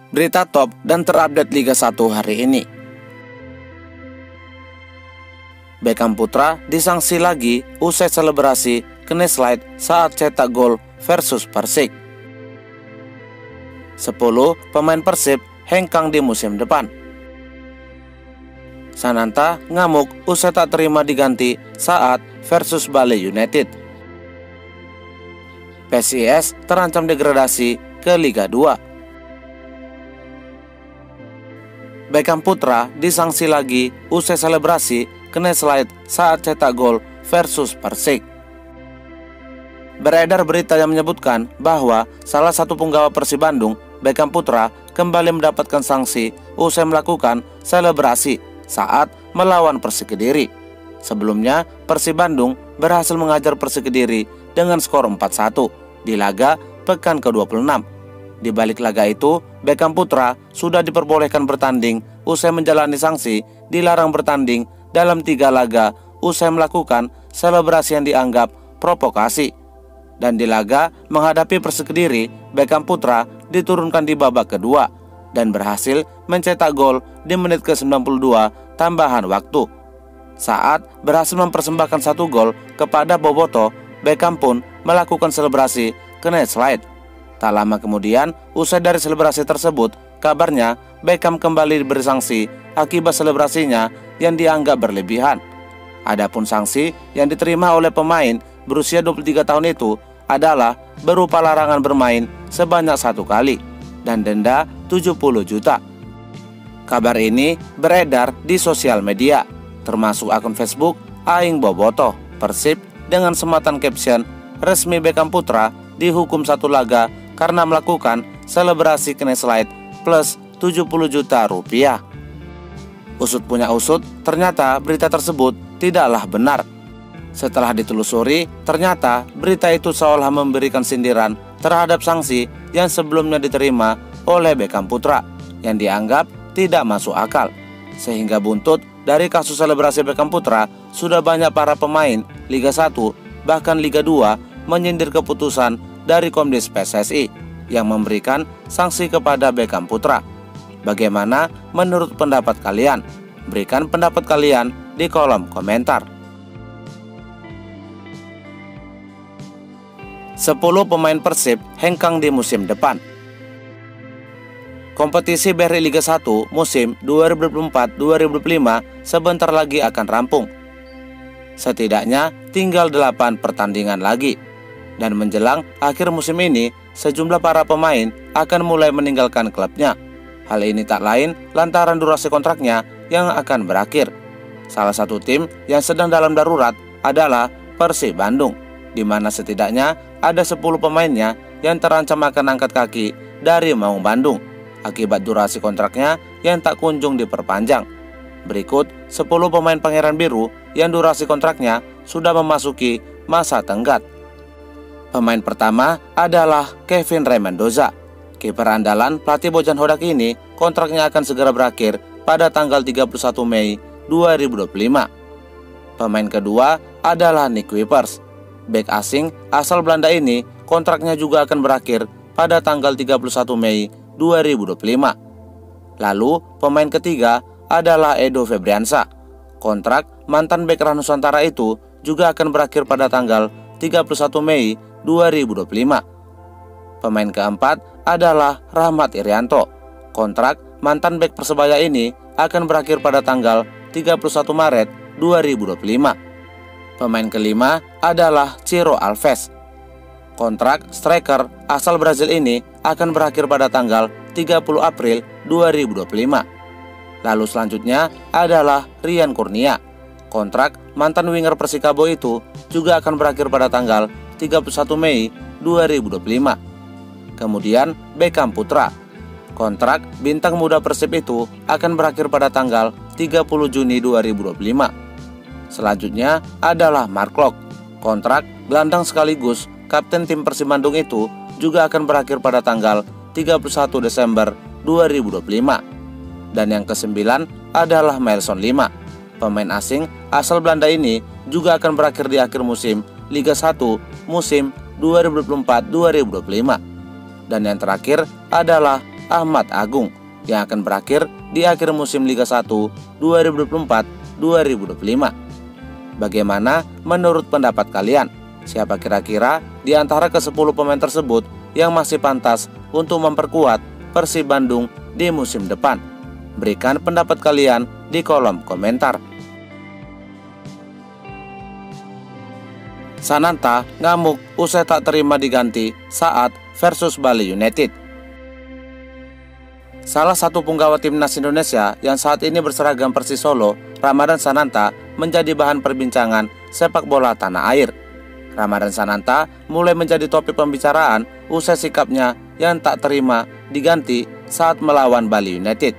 Berita top dan terupdate Liga 1 hari ini. Beckham Putra disanksi lagi usai selebrasi kena slide saat cetak gol versus Persik. 10 pemain Persib hengkang di musim depan. Sananta ngamuk usai tak terima diganti saat versus Bali United. PSIS terancam degradasi ke Liga 2. Beckham Putra disanksi lagi usai selebrasi kena slide saat cetak gol versus Persik. Beredar berita yang menyebutkan bahwa salah satu punggawa Persib Bandung, Beckham Putra, kembali mendapatkan sanksi usai melakukan selebrasi saat melawan Persik Kediri. Sebelumnya, Persib Bandung berhasil mengajar Persik Kediri dengan skor 4-1 di laga pekan ke-26. Di balik laga itu, Beckham Putra sudah diperbolehkan bertanding usai menjalani sanksi dilarang bertanding dalam 3 laga usai melakukan selebrasi yang dianggap provokasi. Dan di laga menghadapi Persik Kediri, Beckham Putra diturunkan di babak kedua dan berhasil mencetak gol di menit ke-92 tambahan waktu. Saat berhasil mempersembahkan 1 gol kepada Boboto, Beckham pun melakukan selebrasi kena slide. Tak lama kemudian, usai dari selebrasi tersebut, kabarnya Beckham kembali diberi sanksi akibat selebrasinya yang dianggap berlebihan. Adapun sanksi yang diterima oleh pemain berusia 23 tahun itu adalah berupa larangan bermain sebanyak 1 kali dan denda 70 juta. Kabar ini beredar di sosial media, termasuk akun Facebook Aing Boboto Persib dengan sematan caption resmi Beckham Putra dihukum 1 laga karena melakukan selebrasi kena slide plus 70 juta rupiah. Usut punya usut, ternyata berita tersebut tidaklah benar. Setelah ditelusuri, ternyata berita itu seolah memberikan sindiran terhadap sanksi yang sebelumnya diterima oleh Beckham Putra yang dianggap tidak masuk akal. Sehingga buntut dari kasus selebrasi Beckham Putra, sudah banyak para pemain Liga 1 bahkan Liga 2 menyindir keputusan dari Komdis PSSI yang memberikan sanksi kepada Beckham Putra. Bagaimana menurut pendapat kalian? Berikan pendapat kalian di kolom komentar. 10 pemain Persib hengkang di musim depan. Kompetisi BRI Liga 1 musim 2024-2025 sebentar lagi akan rampung. Setidaknya tinggal 8 pertandingan lagi. Dan menjelang akhir musim ini, sejumlah para pemain akan mulai meninggalkan klubnya. Hal ini tak lain lantaran durasi kontraknya yang akan berakhir. Salah satu tim yang sedang dalam darurat adalah Persib Bandung, di mana setidaknya ada 10 pemainnya yang terancam akan angkat kaki dari Maung Bandung akibat durasi kontraknya yang tak kunjung diperpanjang. Berikut 10 pemain Pangeran Biru yang durasi kontraknya sudah memasuki masa tenggat. Pemain pertama adalah Kevin Remendoza. Kiper andalan pelatih Bojan Hodak ini kontraknya akan segera berakhir pada tanggal 31 Mei 2025. Pemain kedua adalah Nick Kuipers. Bek asing asal Belanda ini kontraknya juga akan berakhir pada tanggal 31 Mei 2025. Lalu pemain ketiga adalah Edo Febriansa. Kontrak mantan bek Nusantara itu juga akan berakhir pada tanggal 31 Mei 2025. Pemain keempat adalah Rahmat Irianto. Kontrak mantan bek Persebaya ini akan berakhir pada tanggal 31 Maret 2025. Pemain kelima adalah Ciro Alves. Kontrak striker asal Brazil ini akan berakhir pada tanggal 30 April 2025. Lalu selanjutnya adalah Rian Kurnia. Kontrak mantan winger Persikabo itu juga akan berakhir pada tanggal 31 Mei 2025. Kemudian Beckham Putra. Kontrak bintang muda Persib itu akan berakhir pada tanggal 30 Juni 2025. Selanjutnya adalah Mark Klok. Kontrak gelandang sekaligus kapten tim Persib Bandung itu juga akan berakhir pada tanggal 31 Desember 2025. Dan yang kesembilan adalah Melson Lima. Pemain asing asal Belanda ini juga akan berakhir di akhir musim Liga 1 musim 2024-2025. Dan yang terakhir adalah Ahmad Agung yang akan berakhir di akhir musim Liga 1 2024-2025. Bagaimana menurut pendapat kalian? Siapa kira-kira di antara ke-10 pemain tersebut yang masih pantas untuk memperkuat Persib Bandung di musim depan? Berikan pendapat kalian di kolom komentar. Sananta ngamuk usai tak terima diganti saat versus Bali United. Salah satu punggawa timnas Indonesia yang saat ini berseragam Persis Solo, Ramadan Sananta, menjadi bahan perbincangan sepak bola tanah air. Ramadan Sananta mulai menjadi topik pembicaraan usai sikapnya yang tak terima diganti saat melawan Bali United.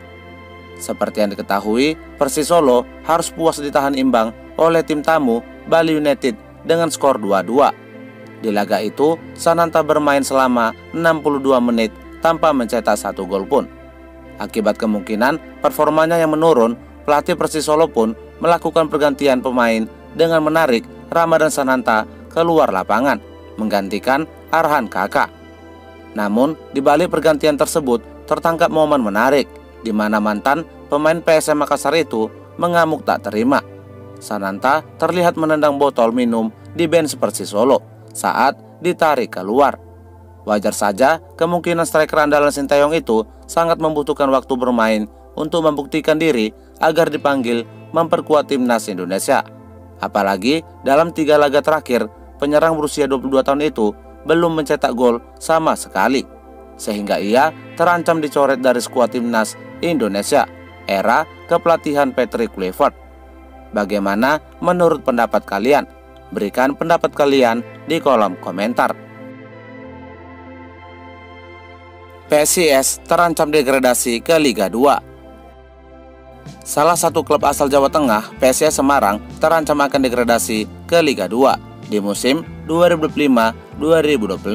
Seperti yang diketahui, Persis Solo harus puas ditahan imbang oleh tim tamu Bali United dengan skor 2-2. Di laga itu, Sananta bermain selama 62 menit tanpa mencetak satu gol pun. Akibat kemungkinan performanya yang menurun, pelatih Persis Solo pun melakukan pergantian pemain dengan menarik Ramadan Sananta keluar lapangan, menggantikan Arhan Kakak. Namun, di balik pergantian tersebut tertangkap momen menarik, di mana mantan pemain PSM Makassar itu mengamuk tak terima. Sananta terlihat menendang botol minum di bench Persis Solo saat ditarik keluar. Wajar saja kemungkinan striker andalan Sinteyong itu sangat membutuhkan waktu bermain untuk membuktikan diri agar dipanggil memperkuat timnas Indonesia. Apalagi dalam 3 laga terakhir, penyerang berusia 22 tahun itu belum mencetak gol sama sekali, sehingga ia terancam dicoret dari skuad timnas Indonesia era kepelatihan Patrick Kluivert. Bagaimana menurut pendapat kalian? Berikan pendapat kalian di kolom komentar. PSIS terancam degradasi ke Liga 2. Salah satu klub asal Jawa Tengah, PSIS Semarang, terancam akan degradasi ke Liga 2 di musim 2025-2026.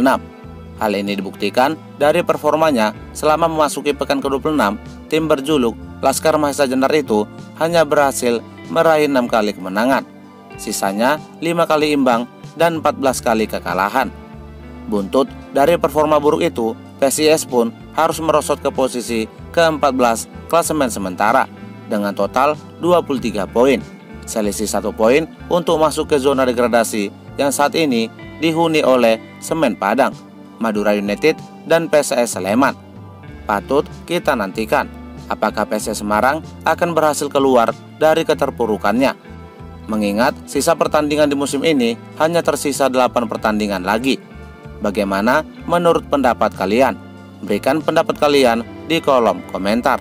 Hal ini dibuktikan dari performanya selama memasuki pekan ke-26. Tim berjuluk Laskar Mahesa Jenar itu hanya berhasil meraih 6 kali kemenangan, sisanya 5 kali imbang dan 14 kali kekalahan. Buntut dari performa buruk itu, PSIS pun harus merosot ke posisi ke-14 klasemen sementara dengan total 23 poin, selisih 1 poin untuk masuk ke zona degradasi yang saat ini dihuni oleh Semen Padang, Madura United, dan PSS Sleman. Patut kita nantikan apakah PSS Semarang akan berhasil keluar dari keterpurukannya, mengingat sisa pertandingan di musim ini hanya tersisa 8 pertandingan lagi. Bagaimana menurut pendapat kalian? Berikan pendapat kalian di kolom komentar.